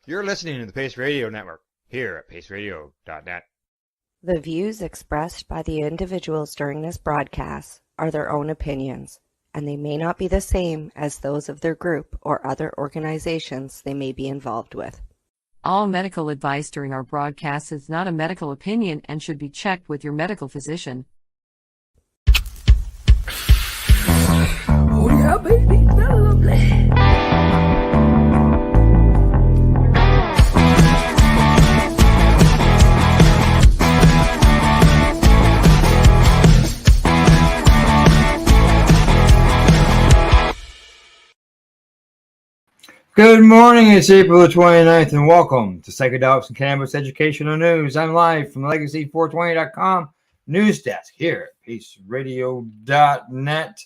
You're listening to the Pace Radio Network here at paceradio.net. The views expressed by the individuals during this broadcast are their own opinions, and they may not be the same as those of their group or other organizations they may be involved with. All medical advice during our broadcast is not a medical opinion and should be checked with your medical physician. Oh yeah, baby, that's lovely. Good morning, it's April the 29th, and welcome to Psychedelics and Cannabis Educational News. I'm live from Legacy420.com news desk here at paceradio.net.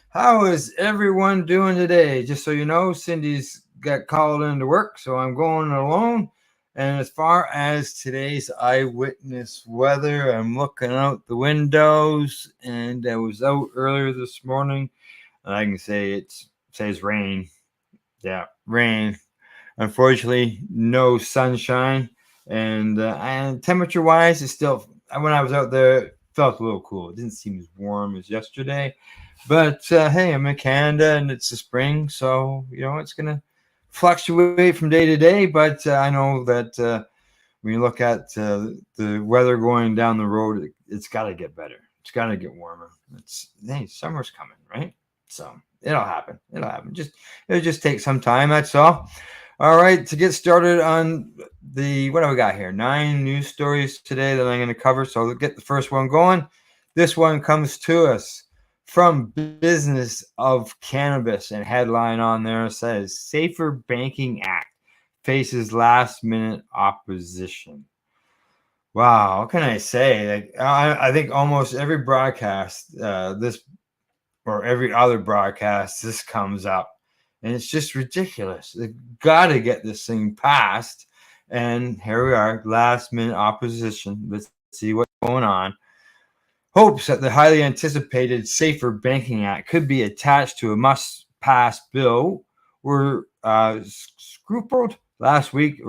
How is everyone doing today? Just so you know, Cindy's got called into work, so I'm going alone. And as far as today's eyewitness weather, I'm looking out the windows, and I was out earlier this morning, and I can say it says rain. Yeah, rain. Unfortunately, no sunshine, and temperature-wise, it's still. When I was out there, it felt a little cool. It didn't seem as warm as yesterday, but hey, I'm in Canada, and it's the spring, so it's gonna fluctuate from day to day. But I know that when you look at the weather going down the road, it's got to get better. It's got to get warmer. Summer's coming, right? So. It'll happen. It'll just take some time. That's all. All right. To get started on what do we got here? 9 news stories today that I'm going to cover. So let's get the first one going. This one comes to us from Business of Cannabis, and headline on there says Safer Banking Act faces last minute opposition. Wow. What can I say? I think almost every broadcast, or every other broadcast, this comes up, and it's just ridiculous. They've got to get this thing passed, and here we are, last minute opposition. Let's see what's going on. Hopes that the highly anticipated Safer Banking Act could be attached to a must-pass bill were scrubbed last week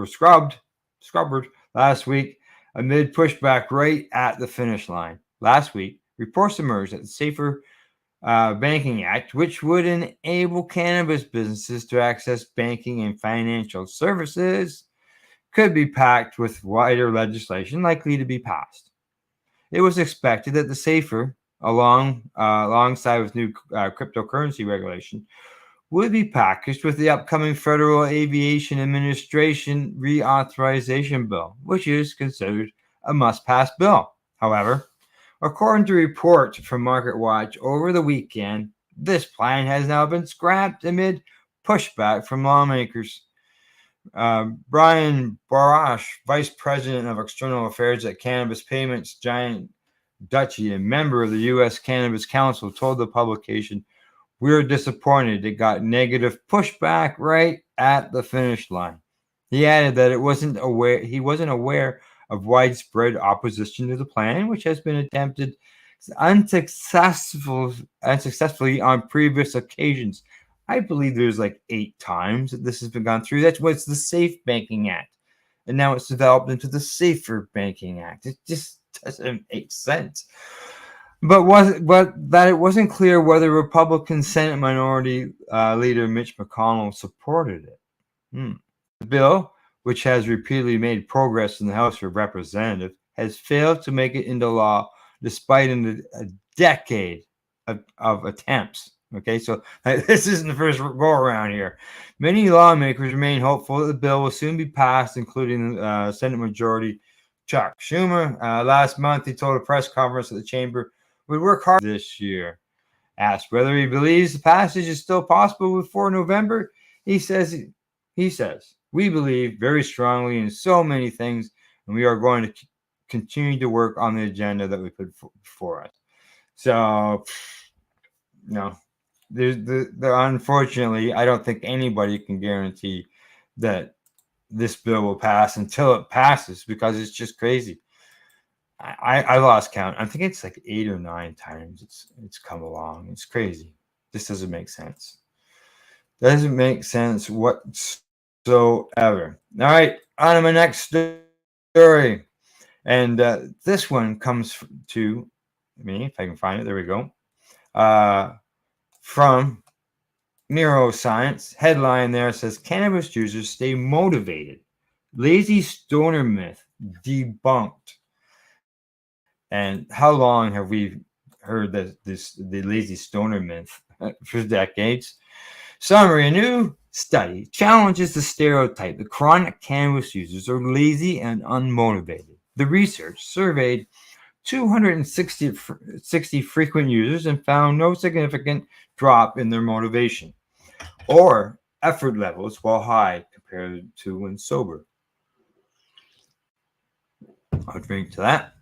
amid pushback right at the finish line. Last week, reports emerged that the Safer Banking Act, which would enable cannabis businesses to access banking and financial services, could be packed with wider legislation likely to be passed. It was expected that the Safer, alongside with new cryptocurrency regulation, would be packaged with the upcoming Federal Aviation Administration reauthorization bill, which is considered a must-pass bill. However, according to reports from MarketWatch over the weekend, this plan has now been scrapped amid pushback from lawmakers. Brian Barash, Vice President of External Affairs at cannabis payments giant Dutchie and member of the U.S. Cannabis Council, told the publication, "We're disappointed it got negative pushback right at the finish line." He added that he wasn't aware of widespread opposition to the plan, which has been attempted unsuccessfully on previous occasions. I believe there's like 8 times that this has been gone through. That's what's the Safe Banking Act, and now it's developed into the Safer Banking Act. It just doesn't make sense. But that it wasn't clear whether Republican Senate Minority Leader Mitch McConnell supported it. The bill, which has repeatedly made progress in the House of Representatives, has failed to make it into law despite a decade of attempts. Okay, so this isn't the first go around here. Many lawmakers remain hopeful that the bill will soon be passed, including Senate Majority Chuck Schumer. Last month, he told a press conference that the chamber would work hard this year. Asked whether he believes the passage is still possible before November, he says, "We believe very strongly in so many things, and we are going to continue to work on the agenda that we put before us." So, unfortunately, I don't think anybody can guarantee that this bill will pass until it passes, because it's just crazy. I lost count. I think it's like 8 or 9 times it's come along. It's crazy. This doesn't make sense. Doesn't make sense whatsoever. whatsoever. All right, on to my next story. And this one comes to me, if I can find it. There we go. From Neuroscience. Headline there says Cannabis Users Stay Motivated. Lazy Stoner Myth Debunked. And how long have we heard the lazy stoner myth? For decades. Summary: a new study challenges the stereotype that chronic cannabis users are lazy and unmotivated. The research surveyed 260 frequent users and found no significant drop in their motivation or effort levels while high compared to when sober. I'll drink to that.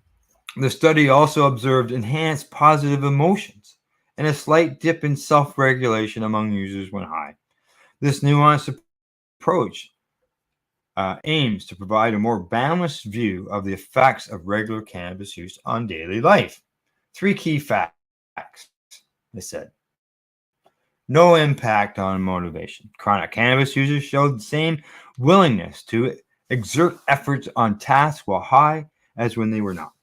The study also observed enhanced positive emotions and a slight dip in self-regulation among users when high. This nuanced approach aims to provide a more balanced view of the effects of regular cannabis use on daily life. 3 key facts, they said. No impact on motivation. Chronic cannabis users showed the same willingness to exert efforts on tasks while high as when they were not.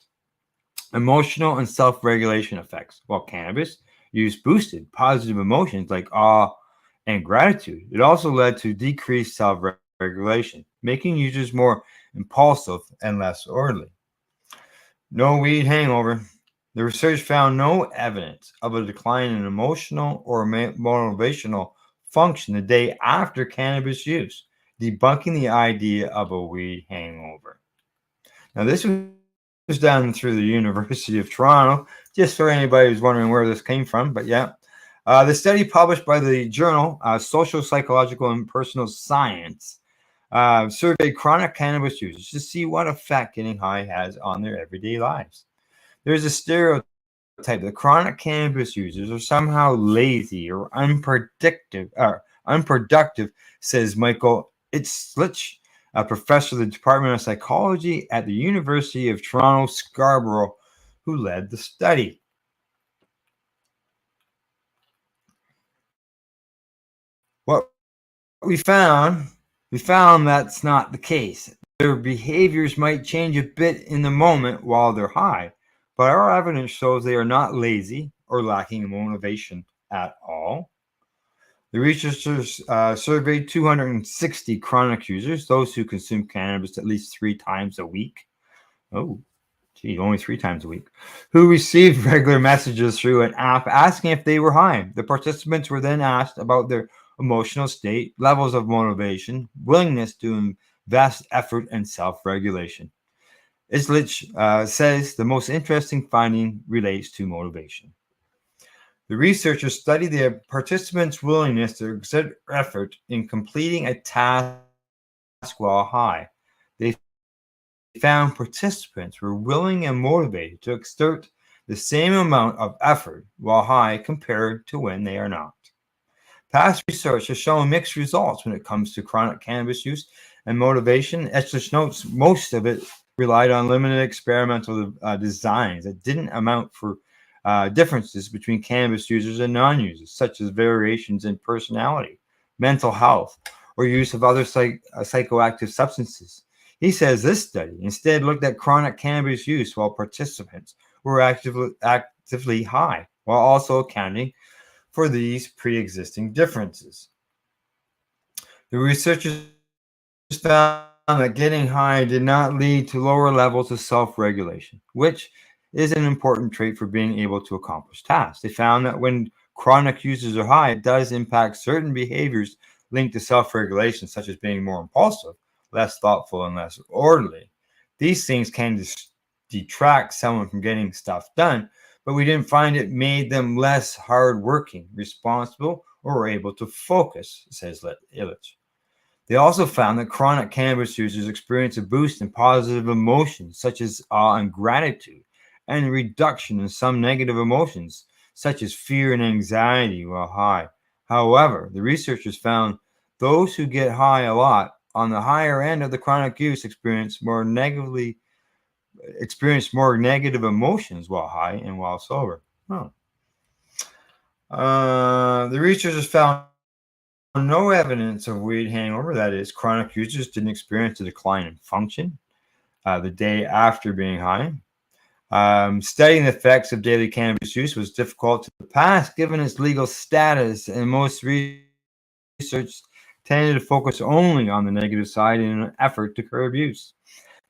Emotional and self-regulation effects. While cannabis use boosted positive emotions like awe and gratitude, it also led to decreased self-regulation, making users more impulsive and less orderly. No weed hangover. The research found no evidence of a decline in emotional or motivational function the day after cannabis use, debunking the idea of a weed hangover. Now, this was done through the University of Toronto, just for anybody who's wondering where this came from. But yeah, the study published by the journal Social, Psychological, and Personal Science surveyed chronic cannabis users to see what effect getting high has on their everyday lives. There's a stereotype that chronic cannabis users are somehow lazy or unproductive, says Michael Itzlich, a professor of the Department of Psychology at the University of Toronto, Scarborough, who led the study. What we found that's not the case. Their behaviors might change a bit in the moment while they're high, but our evidence shows they are not lazy or lacking motivation at all. The researchers surveyed 260 chronic users, those who consume cannabis at least 3 times a week. Oh, gee, only 3 times a week. Who received regular messages through an app asking if they were high. The participants were then asked about their emotional state, levels of motivation, willingness to invest effort, and self-regulation. Islich says the most interesting finding relates to motivation. The researchers studied the participants' willingness to exert effort in completing a task while high. They found participants were willing and motivated to exert the same amount of effort while high compared to when they are not. Past research has shown mixed results when it comes to chronic cannabis use and motivation. Estes notes most of it relied on limited experimental designs that didn't amount for differences between cannabis users and non-users, such as variations in personality, mental health, or use of other psychoactive substances. He says this study instead looked at chronic cannabis use while participants were actively high, while also accounting for these pre-existing differences. The researchers found that getting high did not lead to lower levels of self-regulation, which is an important trait for being able to accomplish tasks. They found that when chronic users are high, it does impact certain behaviors linked to self-regulation, such as being more impulsive, less thoughtful, and less orderly. These things can detract someone from getting stuff done, but we didn't find it made them less hardworking, responsible, or able to focus, says Illich. They also found that chronic cannabis users experience a boost in positive emotions, such as awe and gratitude, and a reduction in some negative emotions, such as fear and anxiety while high. However, the researchers found those who get high a lot on the higher end of the chronic use experience more negative emotions while high and while sober. The researchers found no evidence of weed hangover. That is, chronic users didn't experience a decline in function the day after being high. Studying the effects of daily cannabis use was difficult in the past, given its legal status, and most research tended to focus only on the negative side in an effort to curb use.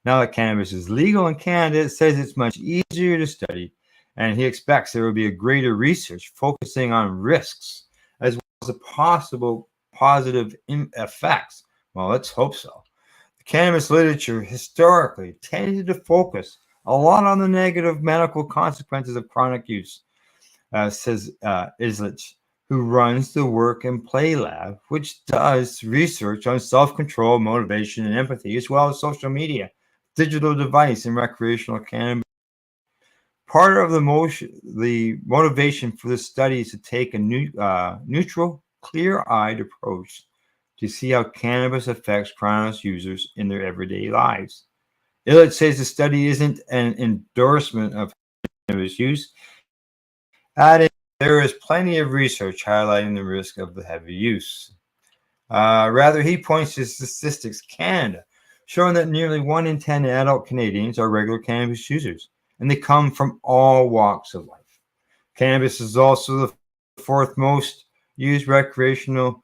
Now that cannabis is legal in Canada, it says it's much easier to study, and he expects there will be a greater research focusing on risks as well as the possible positive effects. Well, let's hope so. The cannabis literature historically tended to focus a lot on the negative medical consequences of chronic use, says Islich, who runs the Work and Play Lab, which does research on self-control, motivation, and empathy, as well as social media, digital device, and recreational cannabis. Part of the motivation for this study is to take a neutral, clear-eyed approach to see how cannabis affects cannabis users in their everyday lives. Illich says the study isn't an endorsement of cannabis use, adding there is plenty of research highlighting the risk of the heavy use. Rather, he points to Statistics Canada, showing that nearly 1 in 10 adult Canadians are regular cannabis users, and they come from all walks of life. Cannabis is also the fourth most used recreational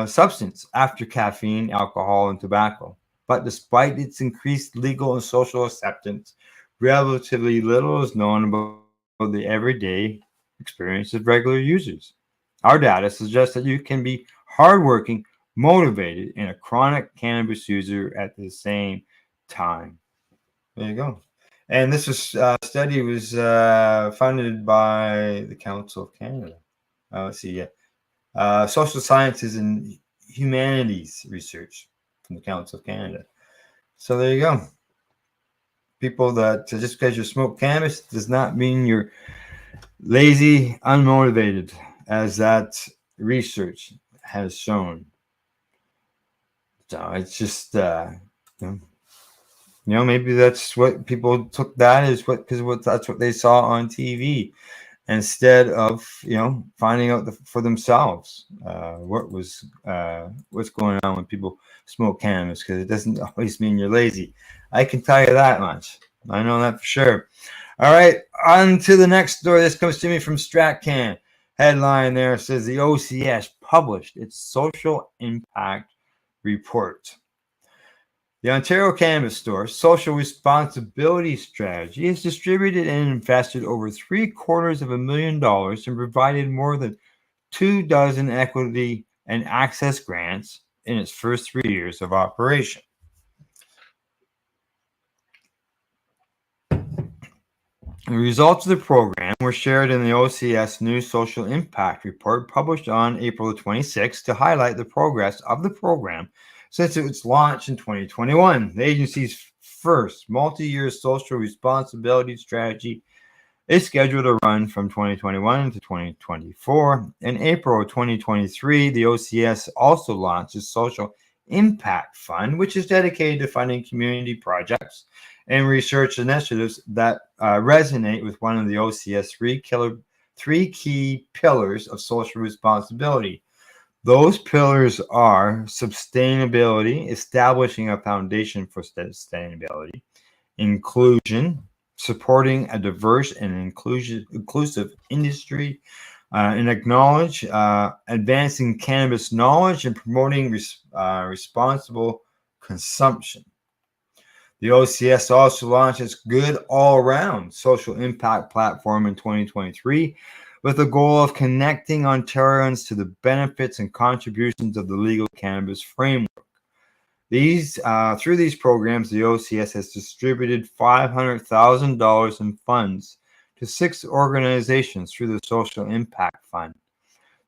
substance after caffeine, alcohol, and tobacco. But despite its increased legal and social acceptance, relatively little is known about the everyday experience of regular users. Our data suggests that you can be hardworking, motivated, and a chronic cannabis user at the same time. There you go. And this study was funded by the Council of Canada. Let's see, Social Sciences and Humanities Research from the Council of Canada. So there you go. People that just because you smoke cannabis does not mean you're lazy, unmotivated, as that research has shown. So it's just, maybe that's what people took that as that's what they saw on TV, instead of finding out for themselves what's going on when people smoke cannabis, because it doesn't always mean you're lazy. I can tell you that much. I know that for sure. All right, on to the next story. This comes to me from StratCan. Headline there says the OCS published its social impact report. The Ontario Cannabis Store social responsibility strategy has distributed and invested over $750,000 and provided more than 24 equity and access grants in its first 3 years of operation. The results of the program were shared in the OCS new social impact report published on April 26 to highlight the progress of the program since its launch in 2021. The agency's first multi-year social responsibility strategy is scheduled to run from 2021 to 2024. In April of 2023, the OCS also launched its Social Impact Fund, which is dedicated to funding community projects and research initiatives that resonate with one of the OCS three key pillars of social responsibility. Those pillars are sustainability, establishing a foundation for sustainability, inclusion, supporting a diverse and inclusive industry, and acknowledge advancing cannabis knowledge and promoting responsible consumption. The OCS also launched its Good All Around social impact platform in 2023 with the goal of connecting Ontarians to the benefits and contributions of the legal cannabis framework. Through these programs, the OCS has distributed $500,000 in funds to 6 organizations through the Social Impact Fund,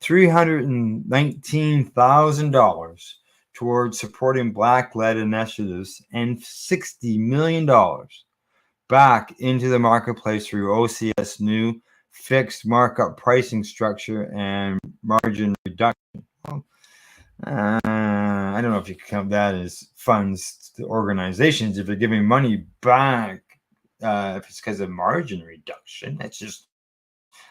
$319,000 towards supporting Black-led initiatives, and $60 million back into the marketplace through OCS new fixed markup pricing structure and margin reduction. I don't know if you can count that as funds to organizations if they're giving money back if it's because of margin reduction. That's just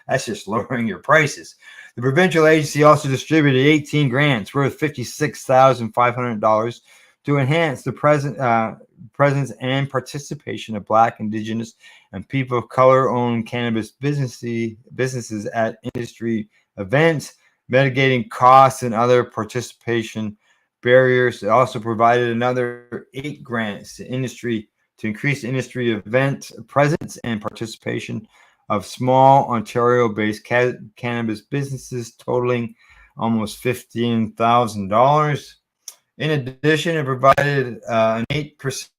That's just lowering your prices. The provincial agency also distributed 18 grants worth $56,500 to enhance the presence and participation of Black, Indigenous, and people of color-owned cannabis businesses at industry events, mitigating costs and other participation barriers. It also provided another 8 grants to industry to increase industry event presence and participation of small Ontario-based cannabis businesses, totaling almost $15,000. In addition, it provided an 8%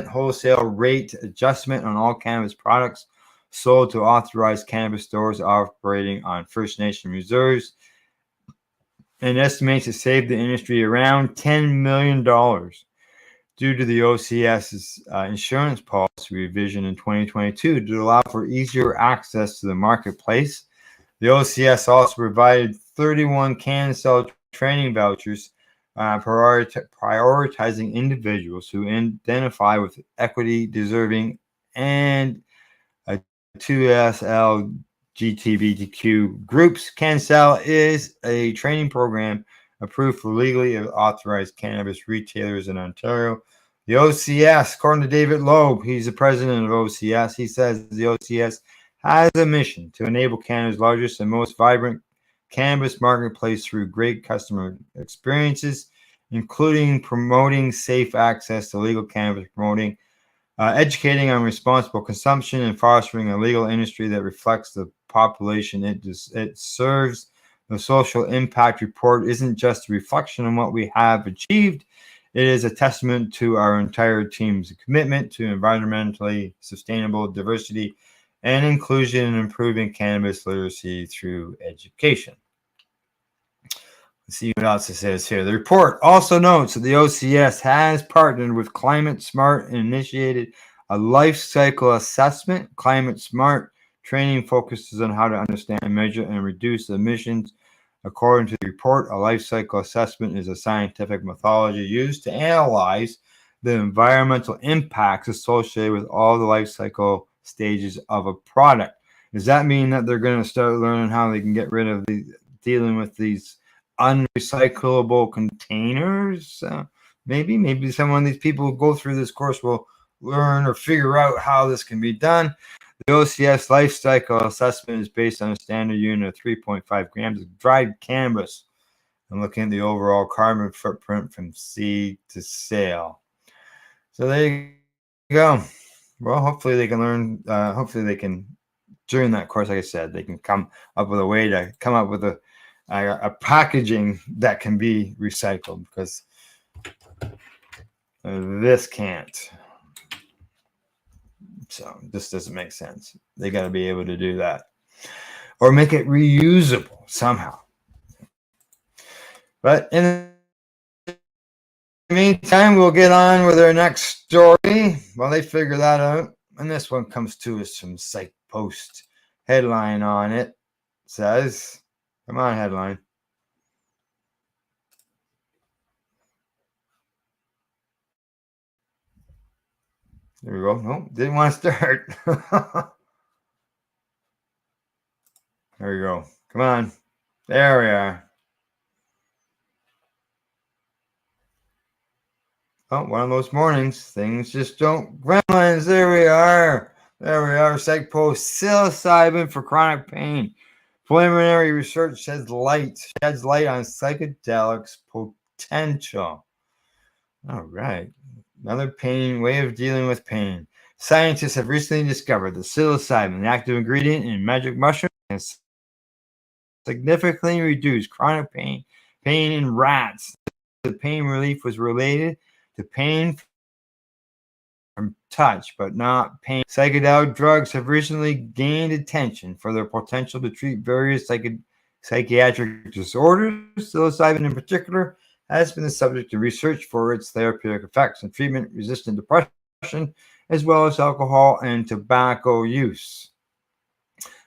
wholesale rate adjustment on all cannabis products sold to authorized cannabis stores operating on First Nation reserves, and estimates it saved the industry around $10 million due to the OCS's insurance policy revision in 2022 to allow for easier access to the marketplace. The OCS also provided 31 CanCell training vouchers, prioritizing individuals who identify with equity deserving and 2SL GTBTQ groups. CanCell is a training program approved for legally authorized cannabis retailers in Ontario. The OCS, according to David Loeb, he's the president of OCS, he says the OCS has a mission to enable Canada's largest and most vibrant cannabis marketplace through great customer experiences, including promoting safe access to legal cannabis, promoting educating on responsible consumption, and fostering a legal industry that reflects the population it serves. The social impact report isn't just a reflection on what we have achieved. It is a testament to our entire team's commitment to environmentally sustainable diversity and inclusion and improving cannabis literacy through education. Let's see what else it says here. The report also notes that the OCS has partnered with Climate Smart and initiated a life cycle assessment. Climate Smart training focuses on how to understand, measure, and reduce emissions. According to the report, a life cycle assessment is a scientific methodology used to analyze the environmental impacts associated with all the life cycle stages of a product. Does that mean that they're going to start learning how they can get rid of dealing with these unrecyclable containers? Maybe some of these people who go through this course will learn or figure out how this can be done. The OCS life cycle assessment is based on a standard unit of 3.5 grams of dried cannabis and looking at the overall carbon footprint from seed to sale. So there you go. Well, hopefully they can learn, hopefully they can, during that course, like I said, they can come up with a way to come up with a packaging that can be recycled, because this can't. So this doesn't make sense. They got to be able to do that or make it reusable somehow. But in the meantime, we'll get on with our next story while they figure that out. And this one comes to us from Psych Post. Headline on it says, come on, headline. There we go. Nope, didn't want to start. There we go. Come on. There we are. Oh, one of those mornings. Things just don't. Gremlins, there we are. There we are. Psych Post. Psilocybin for chronic pain. Preliminary research sheds light on psychedelics potential. All right. Another pain way of dealing with pain. Scientists have recently discovered that psilocybin, the active ingredient in magic mushroom, can significantly reduce chronic pain in rats. The pain relief was related to pain from touch, but not pain. Psychedelic drugs have recently gained attention for their potential to treat various psychiatric disorders. Psilocybin in particular has been the subject of research for its therapeutic effects in treatment-resistant depression, as well as alcohol and tobacco use.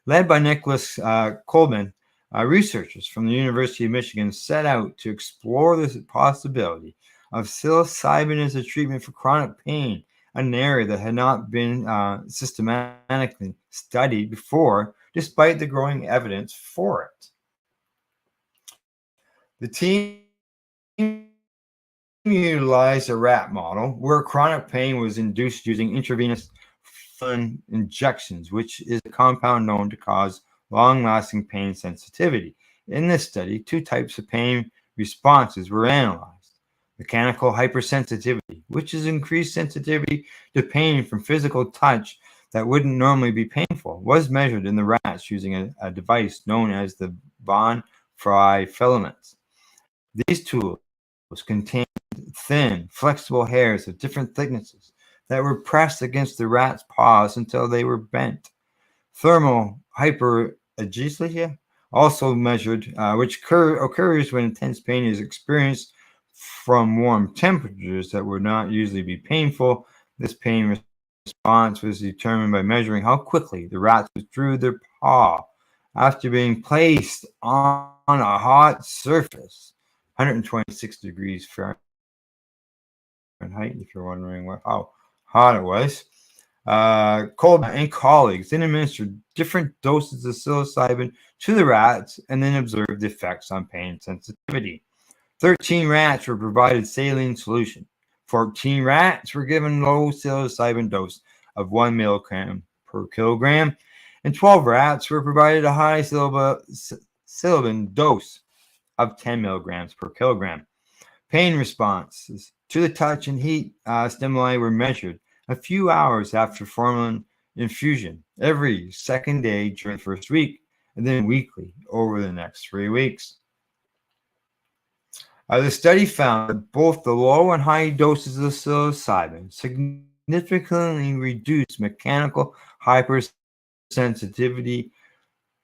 Led by Nicholas Coleman, researchers from the University of Michigan set out to explore the possibility of psilocybin as a treatment for chronic pain, an area that had not been systematically studied before despite the growing evidence for it. The team utilized a rat model where chronic pain was induced using intravenous injections, which is a compound known to cause long-lasting pain sensitivity. In this study, two types of pain responses were analyzed. Mechanical hypersensitivity, which is increased sensitivity to pain from physical touch that wouldn't normally be painful, was measured in the rats using a device known as the von Frey filaments. These tools contained thin, flexible hairs of different thicknesses that were pressed against the rat's paws until they were bent. Thermal hyperageusia, also measured, which occurs when intense pain is experienced from warm temperatures that would not usually be painful. This pain response was determined by measuring how quickly the rats withdrew their paw after being placed on a hot surface, 126 degrees Fahrenheit, if you're wondering how hot it was. Coleman and colleagues then administered different doses of psilocybin to the rats and then observed the effects on pain sensitivity. 13 rats were provided saline solution. 14 rats were given low psilocybin dose of 1 milligram per kilogram, and 12 rats were provided a high psilocybin dose of 10 milligrams per kilogram. Pain responses to the touch and heat stimuli were measured a few hours after formalin infusion every second day during the first week, and then weekly over the next 3 weeks. The study found that both the low and high doses of psilocybin significantly reduced mechanical hypersensitivity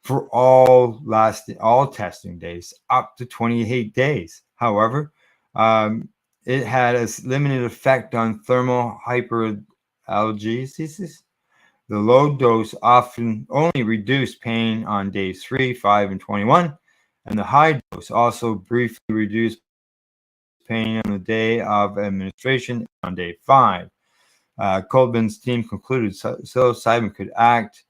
for all testing days, up to 28 days. However, it had a limited effect on thermal hyperalgesia. The low dose often only reduced pain on days 3, 5, and 21, and the high dose also briefly reduced pain on the day of administration on day 5. Colbin's team concluded psilocybin could act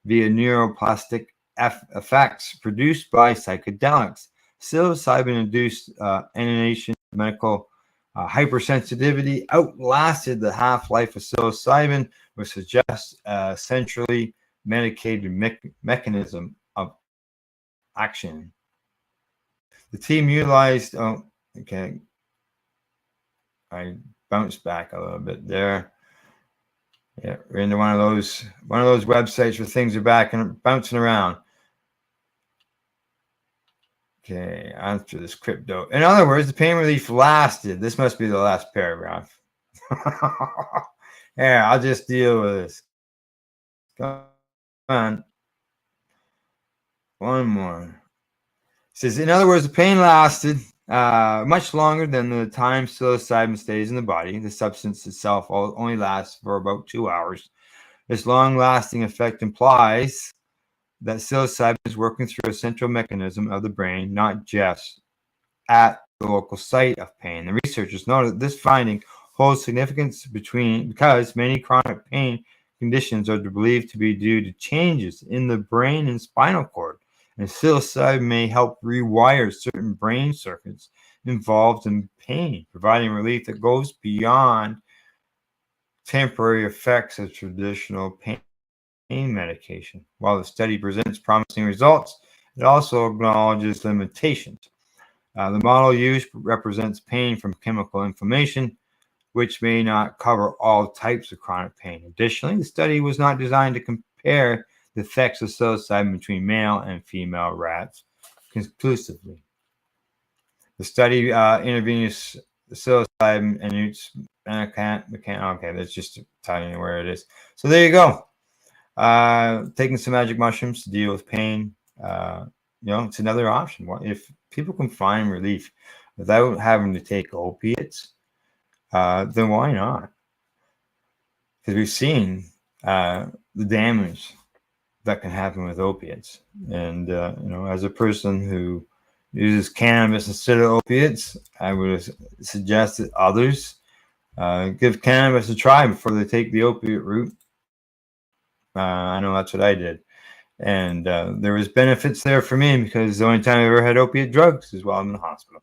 via neuroplastic effects produced by psychedelics. Psilocybin-induced inhalation medical hypersensitivity outlasted the half-life of psilocybin, which suggests a centrally medicated mechanism of action. The team utilized, I bounced back a little bit there. Yeah, we're into one of those websites where things are back and bouncing around. Okay, answer this crypto. In other words, the pain relief lasted. This must be the last paragraph. Yeah, I'll just deal with this. Come on. One more. It says, in other words, the pain lasted much longer than the time psilocybin stays in the body. The substance itself only lasts for about 2 hours. This long-lasting effect implies that psilocybin is working through a central mechanism of the brain, not just at the local site of pain. The researchers noted that this finding holds significance because many chronic pain conditions are believed to be due to changes in the brain and spinal cord, and psilocybin may help rewire certain brain circuits involved in pain, providing relief that goes beyond temporary effects of traditional pain medication. While the study presents promising results, it also acknowledges limitations. The model used represents pain from chemical inflammation, which may not cover all types of chronic pain. Additionally, the study was not designed to compare the effects of psilocybin between male and female rats conclusively. The study intravenous psilocybin and its okay, that's just telling you where it is. So there you go. Taking some magic mushrooms to deal with pain, it's another option. If people can find relief without having to take opiates, then why not? Because we've seen the damage that can happen with opiates. And, as a person who uses cannabis instead of opiates, I would suggest that others give cannabis a try before they take the opiate route. I know that's what I did. And there was benefits there for me because the only time I ever had opiate drugs is while I'm in the hospital.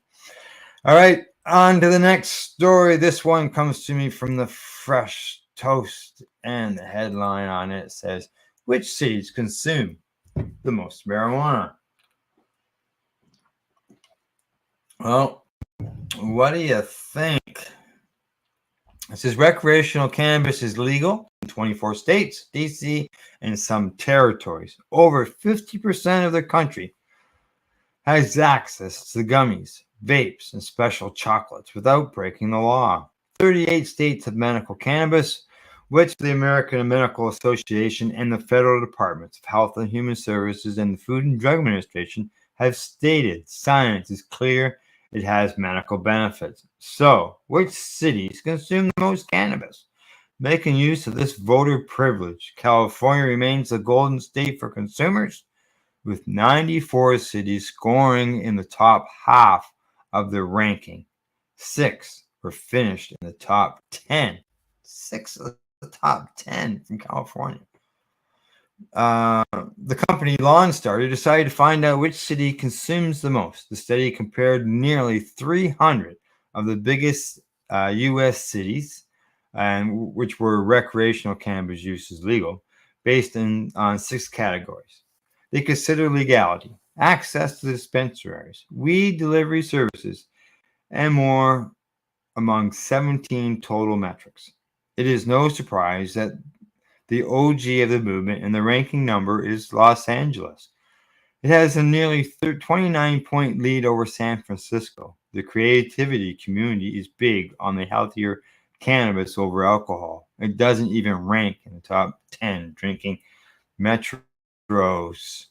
All right, on to the next story. This one comes to me from the Fresh Toast, and the headline on it says, "Which cities consume the most marijuana?" Well, what do you think? It says recreational cannabis is legal in 24 states, DC, and some territories. Over 50% of the country has access to gummies, vapes, and special chocolates without breaking the law. 38 states have medical cannabis, which the American Medical Association and the federal departments of Health and Human Services and the Food and Drug Administration have stated science is clear it has medical benefits. So, which cities consume the most cannabis? Making use of this voter privilege, California remains the golden state for consumers, with 94 cities scoring in the top half of the ranking. 6 were finished in the top 10. 6 of the top 10 from California. The company LawnStarter decided to find out which city consumes the most. The study compared nearly 300 of the biggest U.S. cities, and which were recreational cannabis use is legal, based on 6 categories. They consider legality, access to dispensaries, weed delivery services, and more among 17 total metrics. It is no surprise that the OG of the movement and the ranking number is Los Angeles. It has a nearly 29-point lead over San Francisco. The creativity community is big on the healthier cannabis over alcohol. It doesn't even rank in the top 10 drinking metros.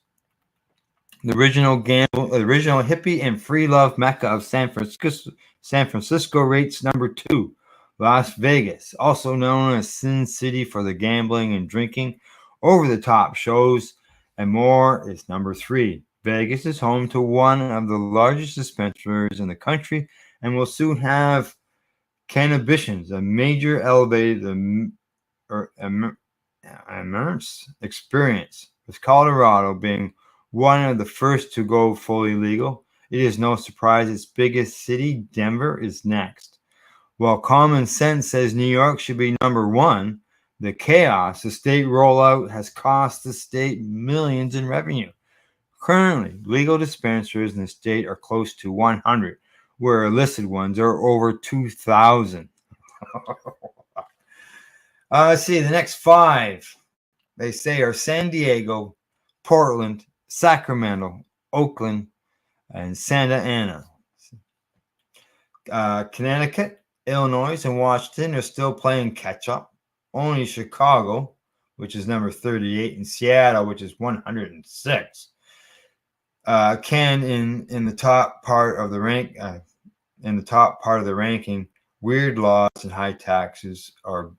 The original hippie and free love mecca of San Francisco rates number 2. Las Vegas, also known as Sin City for the gambling and drinking, over-the-top shows, and more, is number 3. Vegas is home to one of the largest dispensaries in the country and will soon have Cannabitions, a major elevated immerse experience, with Colorado being one of the first to go fully legal. It is no surprise its biggest city, Denver, is next. While common sense says New York should be number 1, the chaos the state rollout has cost the state millions in revenue. Currently, legal dispensaries in the state are close to 100, where illicit ones are over 2,000. Let's see, the next 5, they say, are San Diego, Portland, Sacramento, Oakland, and Santa Ana. Connecticut, Illinois, and Washington are still playing catch up. Only Chicago, which is number 38, and Seattle, which is 106, can in the top part of the rank. In the top part of the ranking, weird laws and high taxes are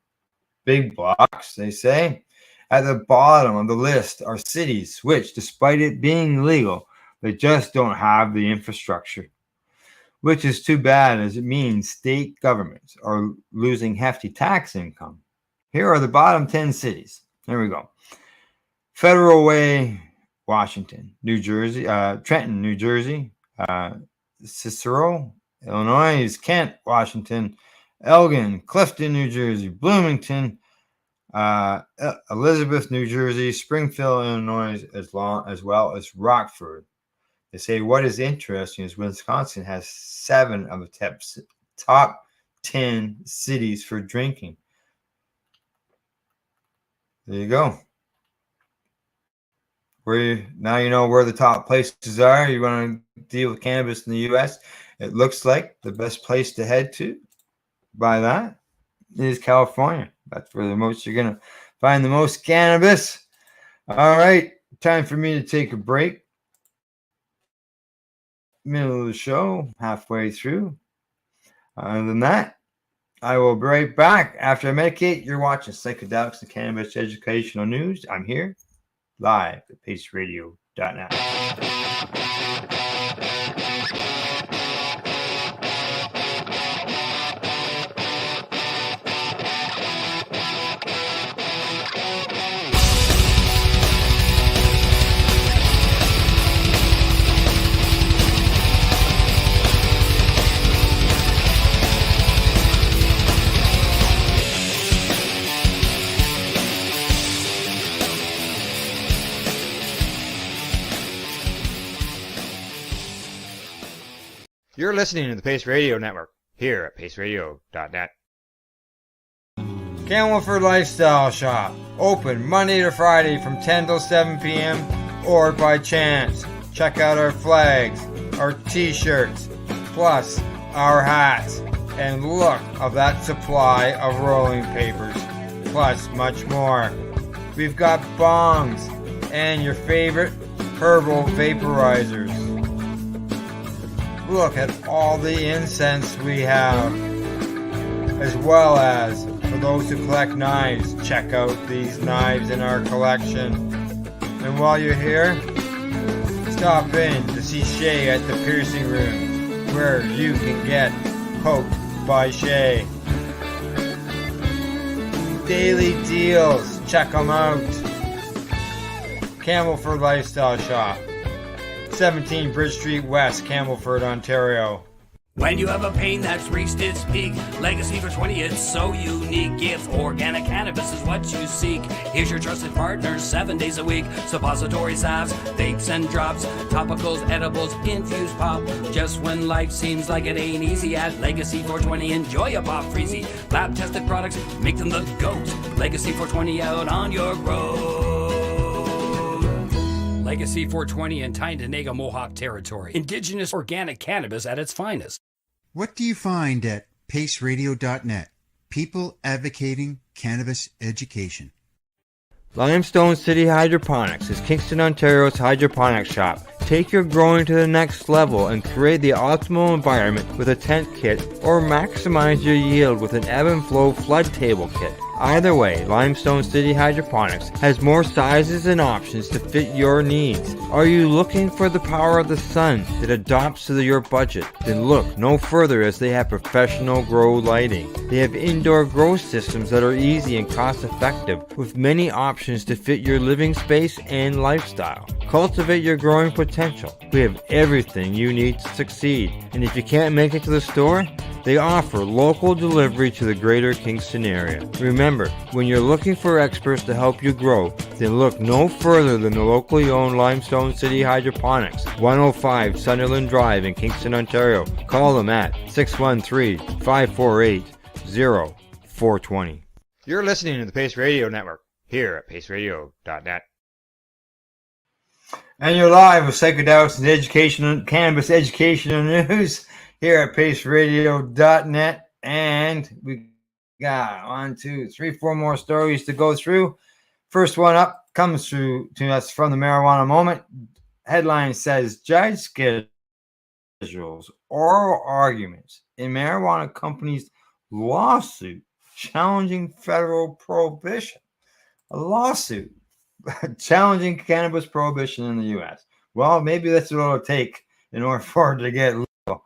big blocks, they say. At the bottom of the list are cities which, despite it being legal, they just don't have the infrastructure, which is too bad, as it means state governments are losing hefty tax income. Here are the bottom 10 cities. There we go. Federal Way, Washington. New Jersey, Trenton, New Jersey. Cicero, Illinois. Kent, Washington. Elgin, Clifton, New Jersey. Bloomington, Elizabeth, New Jersey. Springfield, Illinois, as well as Rockford. They say what is interesting is Wisconsin has 7 of the top 10 cities for drinking. There you go. Now you know where the top places are. You want to deal with cannabis in the U.S. It looks like the best place to head to by that is California. That's where you're going to find the most cannabis. All right, time for me to take a break. Middle of the show, halfway through. Other than that, I will be right back after I medicate. You're watching Psychedelics and Cannabis Educational News. I'm here live at paceradio.net. You're listening to the Pace Radio Network here at paceradio.net. Campbellford Lifestyle Shop, open Monday to Friday from 10 till 7 p.m. or by chance. Check out our flags, our t-shirts, plus our hats, and look of that supply of rolling papers, plus much more. We've got bongs and your favorite herbal vaporizers. Look at all the incense we have, as well as for those who collect knives, check out these knives in our collection. And while you're here, stop in to see Shay at the piercing room, where you can get poked by Shay. Daily deals, check them out. Campbellford Lifestyle Shop, 17 Bridge Street West, Campbellford, Ontario. When you have a pain that's reached its peak, Legacy for 20, it's so unique. If organic cannabis is what you seek, here's your trusted partner 7 days a week. Suppository salves, vapes and drops, topicals, edibles, infused pop. Just when life seems like it ain't easy, at Legacy 420, enjoy a pop freezy. Lab tested products, make them the GOAT. Legacy 420 out on your road. Legacy 420 in Tyndonega Mohawk territory. Indigenous organic cannabis at its finest. What do you find at paceradio.net? People advocating cannabis education. Limestone City Hydroponics is Kingston, Ontario's hydroponics shop. Take your growing to the next level and create the optimal environment with a tent kit, or maximize your yield with an ebb and flow flood table kit. Either way, Limestone City Hydroponics has more sizes and options to fit your needs. Are you looking for the power of the sun that adapts to your budget? Then look no further, as they have professional grow lighting. They have indoor grow systems that are easy and cost effective, with many options to fit your living space and lifestyle. Cultivate your growing potential. We have everything you need to succeed. And if you can't make it to the store, they offer local delivery to the greater Kingston area. Remember, when you're looking for experts to help you grow, then look no further than the locally owned Limestone City Hydroponics, 105 Sunderland Drive in Kingston, Ontario. Call them at 613-548-0420. You're listening to the Pace Radio Network here at paceradio.net. And you're live with Psychedelics and Education, Cannabis Educational News here at paceradio.net. And we got 1, 2, 3, 4 more stories to go through. First one up comes through to us from the Marijuana Moment. Headline says, Judge schedules oral arguments in marijuana companies' lawsuit challenging federal prohibition. A lawsuit challenging cannabis prohibition in the U.S. Well, maybe that's what it'll take in order for it to get legal.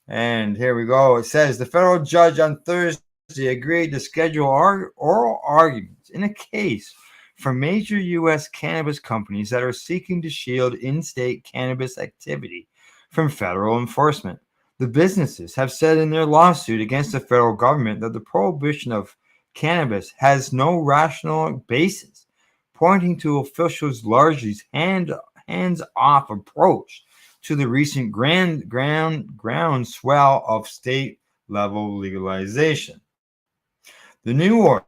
And here we go. It says the federal judge on Thursday agreed to schedule oral arguments in a case for major U.S. cannabis companies that are seeking to shield in-state cannabis activity from federal enforcement. The businesses have said in their lawsuit against the federal government that the prohibition of cannabis has no rational basis, pointing to officials' largely hands-off approach to the recent groundswell of state-level legalization. The new order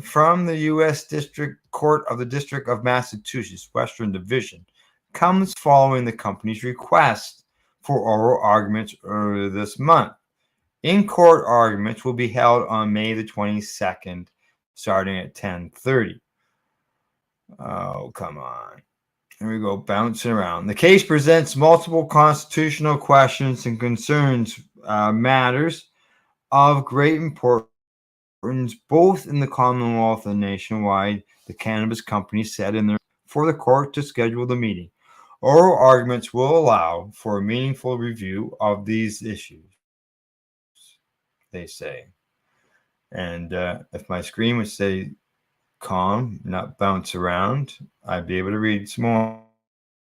from the U.S. District Court of the District of Massachusetts Western Division comes following the company's request for oral arguments earlier this month. In-court arguments will be held on May the 22nd, starting at 10:30. Oh, come on. Here we go, bouncing around. The case presents multiple constitutional questions and concerns matters of great importance both in the Commonwealth and nationwide, the cannabis companies said in their for the court to schedule the meeting. Oral arguments will allow for a meaningful review of these issues, they say. And if my screen would say calm, not bounce around, I'd be able to read some more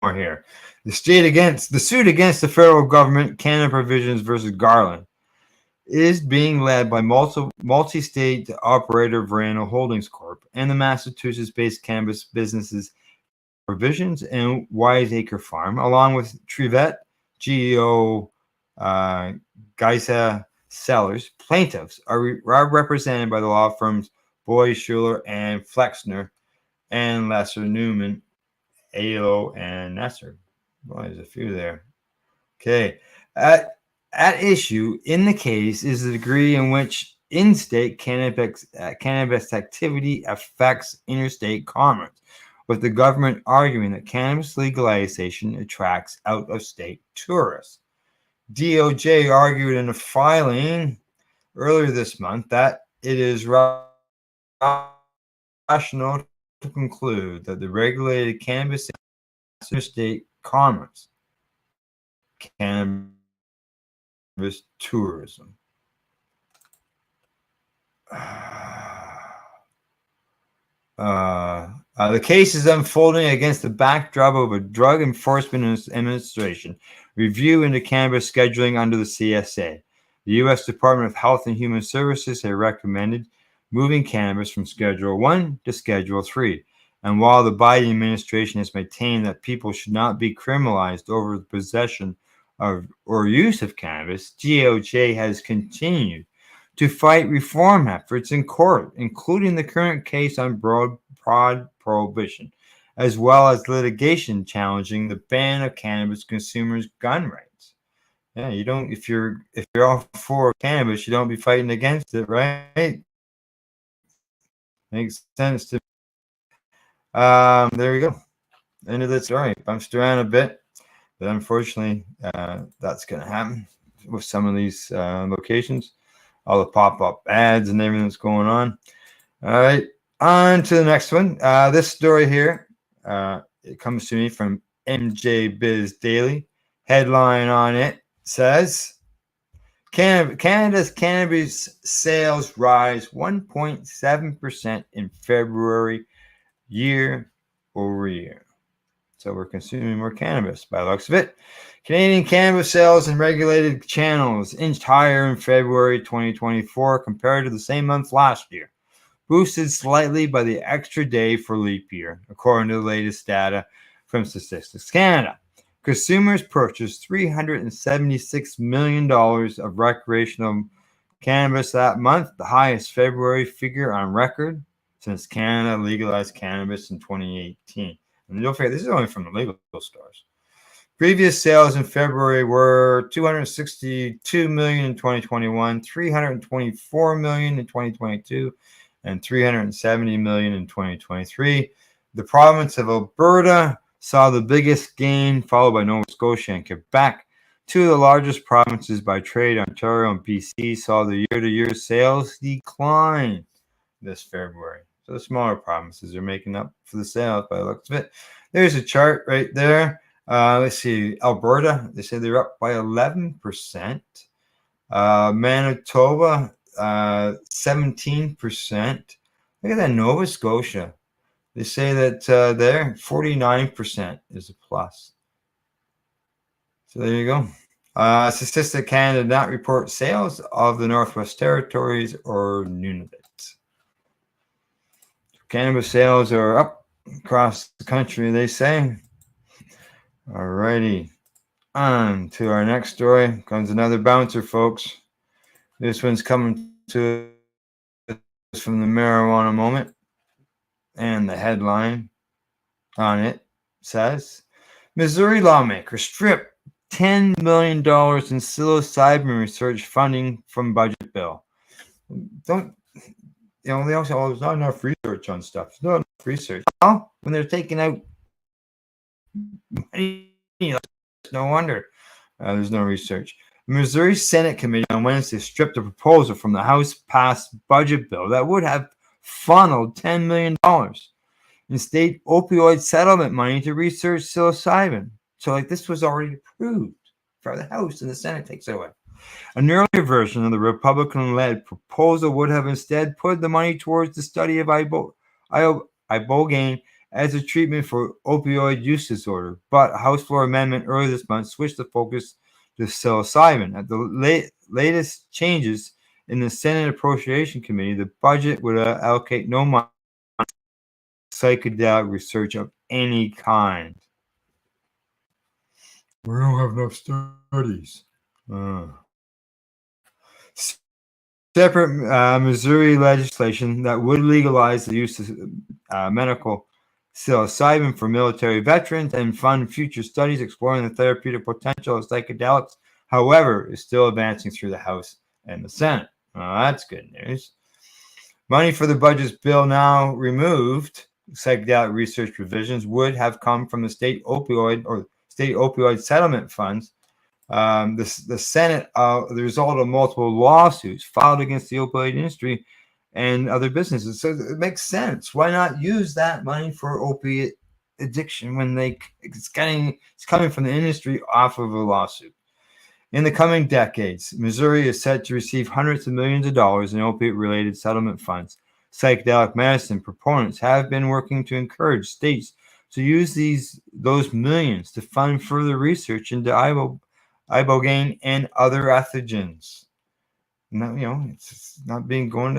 here. The suit against the federal government, Canada Provisions versus Garland, is being led by multi-state operator Verano Holdings Corp. and the Massachusetts-based cannabis businesses Provisions and Wiseacre Farm, along with Trivet, GEO Geisa sellers. Plaintiffs are represented by the law firms Boyd, Schuler, and Flexner, and Lesser Newman, Alo, and Nesser. Well, there's a few there. Okay. At issue in the case is the degree in which in-state cannabis activity affects interstate commerce, with the government arguing that cannabis legalization attracts out-of-state tourists. DOJ argued in a filing earlier this month that it is rational to conclude that the regulated cannabis interstate commerce, cannabis tourism. The case is unfolding against the backdrop of a Drug Enforcement Administration review into cannabis scheduling under the CSA. The U.S. Department of Health and Human Services has recommended moving cannabis from Schedule 1 to Schedule 3. And while the Biden administration has maintained that people should not be criminalized over the possession of or use of cannabis, DOJ has continued to fight reform efforts in court, including the current case on broad prohibition, as well as litigation challenging the ban of cannabis consumers' gun rights. Yeah, you don't. If you're all for cannabis, you don't be fighting against it, right? Makes sense to me. There we go. End of the story. Bounced around a bit, but unfortunately, that's going to happen with some of these locations. All the pop-up ads and everything that's going on. All right, on to the next one. This story here, it comes to me from MJ Biz Daily. Headline on it says, Canada's cannabis sales rise 1.7% in February year over year. So we're consuming more cannabis by the looks of it. Canadian cannabis sales in regulated channels inched higher in February 2024 compared to the same month last year, boosted slightly by the extra day for leap year, according to the latest data from Statistics Canada. Consumers purchased $376 million of recreational cannabis that month, the highest February figure on record since Canada legalized cannabis in 2018. And don't forget, this is only from the legal stores. Previous sales in February were $262 million in 2021, $324 million in 2022, and $370 million in 2023. The province of Alberta saw the biggest gain, followed by Nova Scotia and Quebec. Two of the largest provinces by trade, Ontario and BC, saw the year-to-year sales decline this February. So the smaller provinces are making up for the sales by the looks of it. There's a chart right there. Let's see, Alberta, they say they're up by 11%. Manitoba, 17%. Look at that, Nova Scotia. They say that there, 49% is a plus. So there you go. Statistics Canada did not report sales of the Northwest Territories or Nunavut. Cannabis sales are up across the country, they say. All righty. On to our next story. Comes another bouncer, folks. This one's coming to us from the Marijuana Moment. And the headline on it says, Missouri lawmakers strip $10 million in psilocybin research funding from budget bill. They also, there's not enough research on stuff. There's not enough research. Well, when they're taking out money, no wonder there's no research. The Missouri Senate Committee on Wednesday stripped a proposal from the House-passed budget bill that would have funneled $10 million in state opioid settlement money to research psilocybin. So, this was already approved for the House, and the Senate takes it away. An earlier version of the Republican-led proposal would have instead put the money towards the study of ibogaine as a treatment for opioid use disorder. But a House floor amendment earlier this month switched the focus to psilocybin. At the latest changes in the Senate Appropriation Committee, the budget would allocate no money to psychedelic research of any kind. We don't have enough studies. Separate Missouri legislation that would legalize the use of medical psilocybin for military veterans and fund future studies exploring the therapeutic potential of psychedelics, however, is still advancing through the House and the Senate. That's good news. Money for the budget's bill now removed. Psychedelic research provisions would have come from the state opioid settlement funds. The Senate, the result of multiple lawsuits filed against the opioid industry and other businesses. So it makes sense. Why not use that money for opiate addiction when it's coming from the industry off of a lawsuit? In the coming decades, Missouri is set to receive hundreds of millions of dollars in opiate-related settlement funds. Psychedelic medicine proponents have been working to encourage states to use those millions to fund further research into ibogaine and other ethogens. Now, it's not going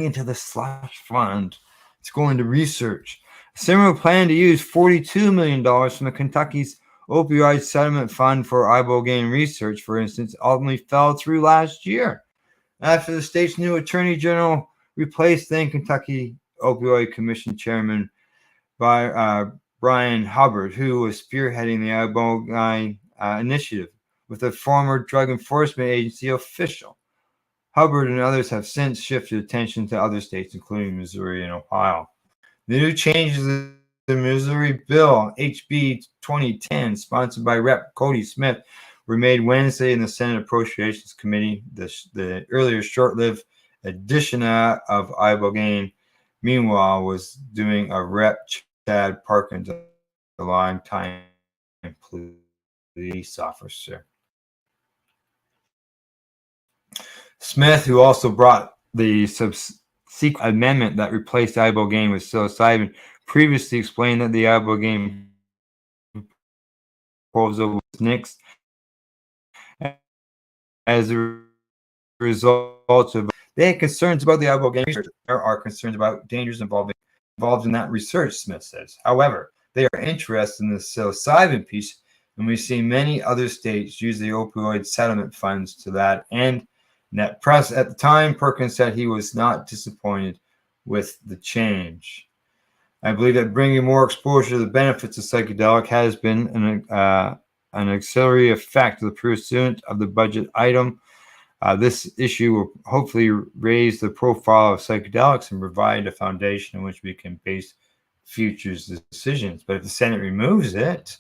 into the slush fund. It's going to research. A similar plan to use $42 million from the Kentucky's opioid settlement fund for ibogaine research, for instance, ultimately fell through last year after the state's new attorney general replaced then Kentucky Opioid Commission Chairman Brian Hubbard, who was spearheading the ibogaine initiative with a former Drug Enforcement Agency official. Hubbard and others have since shifted attention to other states, including Missouri and Ohio. The new changes in the Missouri bill, HB 2010, sponsored by Rep. Cody Smith, were made Wednesday in the Senate Appropriations Committee. The earlier short-lived addition of ibogaine, meanwhile, was doing a Rep. Chad Parkins, a longtime police officer. Smith, who also brought the subsequent amendment that replaced ibogaine with psilocybin, previously explained that the ibogaine proposal was nixed as a result of they had concerns about the ibogaine research. There are concerns about dangers involved in that research, Smith says. However, they are interested in the psilocybin piece, and we've seen many other states use the opioid settlement funds to that end. Net press at the time, Perkins said he was not disappointed with the change. I believe that bringing more exposure to the benefits of psychedelic has been an auxiliary effect of the pursuit of the budget item. This issue will hopefully raise the profile of psychedelics and provide a foundation on which we can base future decisions. But if the Senate removes it,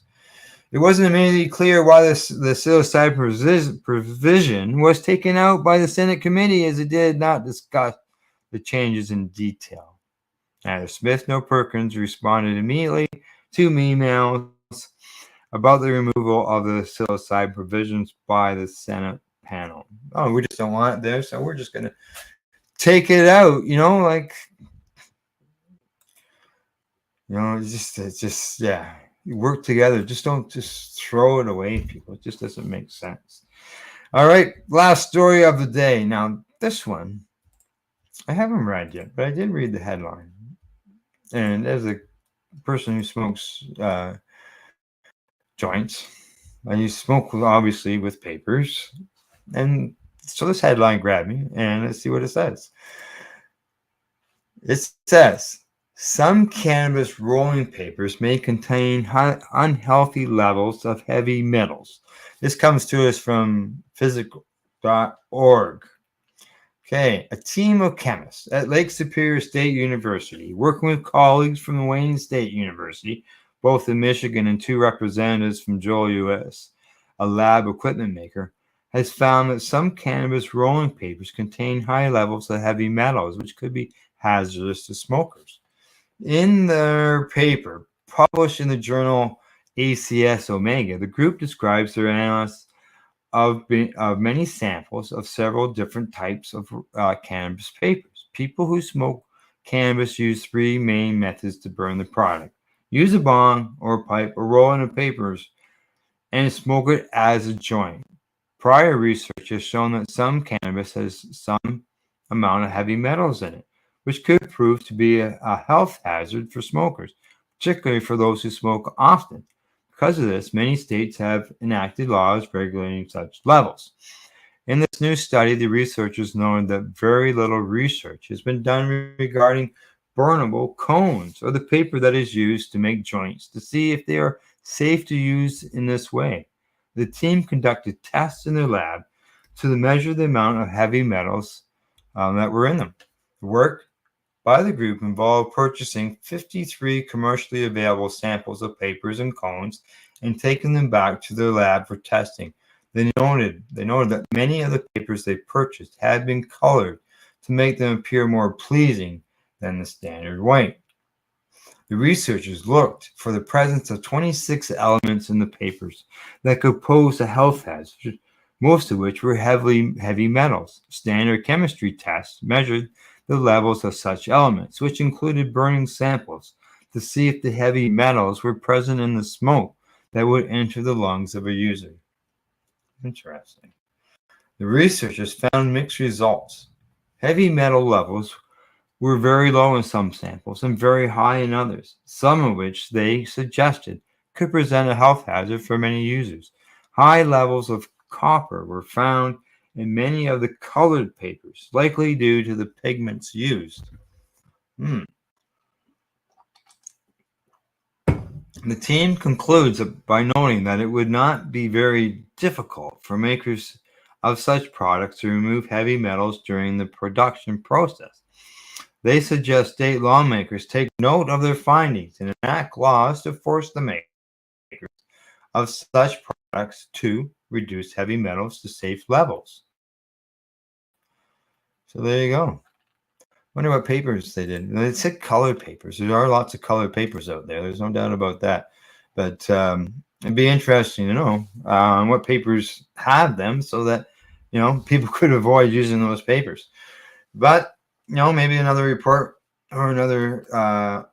it wasn't immediately clear why the psilocybin provision was taken out by the Senate committee, as it did not discuss the changes in detail. Neither Smith nor Perkins responded immediately to emails about the removal of the psilocybin provisions by the Senate panel. Oh, we just don't want it there, so we're just going to take it out, it's just, yeah. Work together. Just don't throw it away, people. It just doesn't make sense. All right, last story of the day. Now, this one I haven't read yet, but I did read the headline. And as a person who smokes joints, I smoke obviously with papers, and so this headline grabbed me, and let's see what it says. It says, some cannabis rolling papers may contain unhealthy levels of heavy metals. This comes to us from physical.org. Okay, a team of chemists at Lake Superior State University, working with colleagues from the Wayne State University, both in Michigan, and two representatives from Joel US, a lab equipment maker, has found that some cannabis rolling papers contain high levels of heavy metals, which could be hazardous to smokers. In their paper, published in the journal ACS Omega, the group describes their analysis of many samples of several different types of cannabis papers. People who smoke cannabis use three main methods to burn the product. Use a bong or a pipe or roll in the papers and smoke it as a joint. Prior research has shown that some cannabis has some amount of heavy metals in it, which could prove to be a health hazard for smokers, particularly for those who smoke often, Because of this, many states have enacted laws regulating such levels. In this new study, the researchers noted that very little research has been done regarding burnable cones or the paper that is used to make joints to see if they are safe to use in this way. The team conducted tests in their lab to measure the amount of heavy metals that were in them. The work by the group involved purchasing 53 commercially available samples of papers and cones and taking them back to their lab for testing. They noted that many of the papers they purchased had been colored to make them appear more pleasing than the standard white. The researchers looked for the presence of 26 elements in the papers that could pose a health hazard, most of which were heavy metals. Standard chemistry tests measured the levels of such elements, which included burning samples to see if the heavy metals were present in the smoke that would enter the lungs of a user. Interesting. The researchers found mixed results. Heavy metal levels were very low in some samples and very high in others, some of which they suggested could present a health hazard for many users. High levels of copper were found in many of the colored papers, likely due to the pigments used. The team concludes by noting that it would not be very difficult for makers of such products to remove heavy metals during the production process. They suggest state lawmakers take note of their findings and enact laws to force the makers of such products to reduce heavy metals to safe levels. So there you go. Wonder what papers they did. They said colored papers. There are lots of colored papers out there. There's no doubt about that. But it'd be interesting to know what papers have them so that, people could avoid using those papers. But, maybe another report or another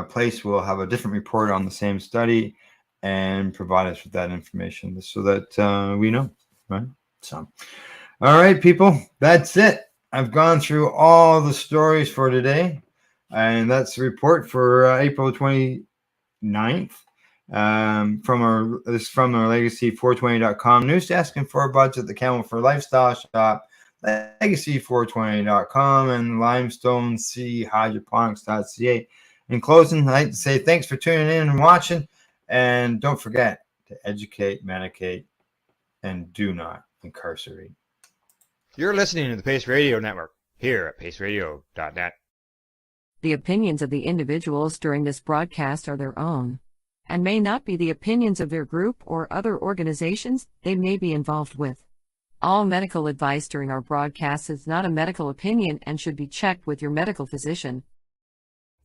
place will have a different report on the same study and provide us with that information so that we know, right? So, all right, people, that's it. I've gone through all the stories for today, and that's the report for April 29th from our Legacy420.com news desk and for our buds at the Campbellford Lifestyle Shop, Legacy420.com, and Limestone C Hydroponics.ca. In closing, I'd like to say thanks for tuning in and watching, and don't forget to educate, medicate, and do not incarcerate. You're listening to the Pace Radio Network here at paceradio.net. The opinions of the individuals during this broadcast are their own, and may not be the opinions of their group or other organizations they may be involved with. All medical advice during our broadcast is not a medical opinion and should be checked with your medical physician.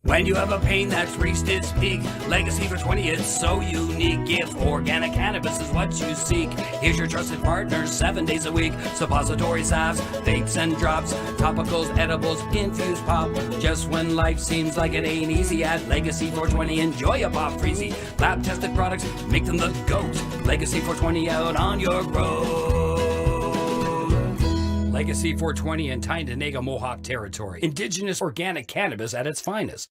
When you have a pain that's reached its peak, Legacy for 20, it's so unique. If organic cannabis is what you seek, here's your trusted partner 7 days a week. Suppository salves, vapes and drops, topicals, edibles, infused pop. Just when life seems like it ain't easy, at Legacy 420, enjoy a pop freezy. Lab tested products, make them the GOAT. Legacy 420 out on your road. Legacy 420 in Tyndonega Mohawk territory. Indigenous organic cannabis at its finest.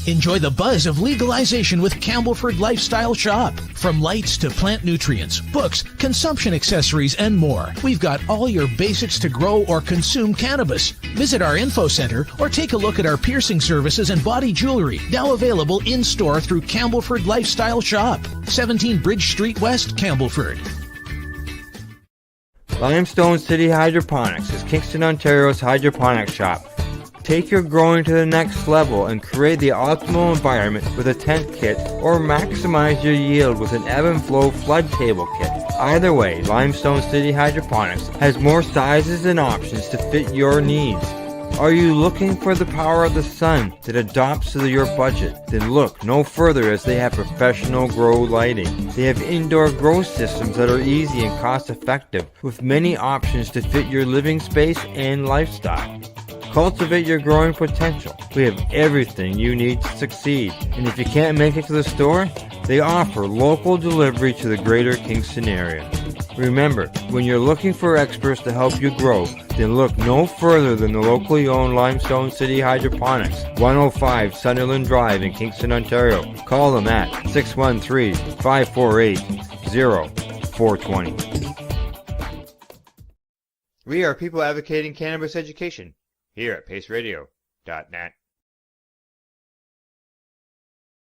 Enjoy the buzz of legalization with Campbellford Lifestyle Shop. From lights to plant nutrients, books, consumption accessories, and more. We've got all your basics to grow or consume cannabis. Visit our info center or take a look at our piercing services and body jewelry, now available in-store through Campbellford Lifestyle Shop. 17 Bridge Street West, Campbellford. Limestone City Hydroponics is Kingston, Ontario's hydroponics shop. Take your growing to the next level and create the optimal environment with a tent kit, or maximize your yield with an ebb and flow flood table kit. Either way, Limestone City Hydroponics has more sizes and options to fit your needs. Are you looking for the power of the sun that adapts to your budget? Then look no further, as they have professional grow lighting. They have indoor grow systems that are easy and cost effective, with many options to fit your living space and lifestyle. Cultivate your growing potential. We have everything you need to succeed. And if you can't make it to the store, they offer local delivery to the greater Kingston area. Remember, when you're looking for experts to help you grow, then look no further than the locally owned Limestone City Hydroponics, 105 Sunderland Drive in Kingston, Ontario. Call them at 613-548-0420. We are people advocating cannabis education here at paceradio.net.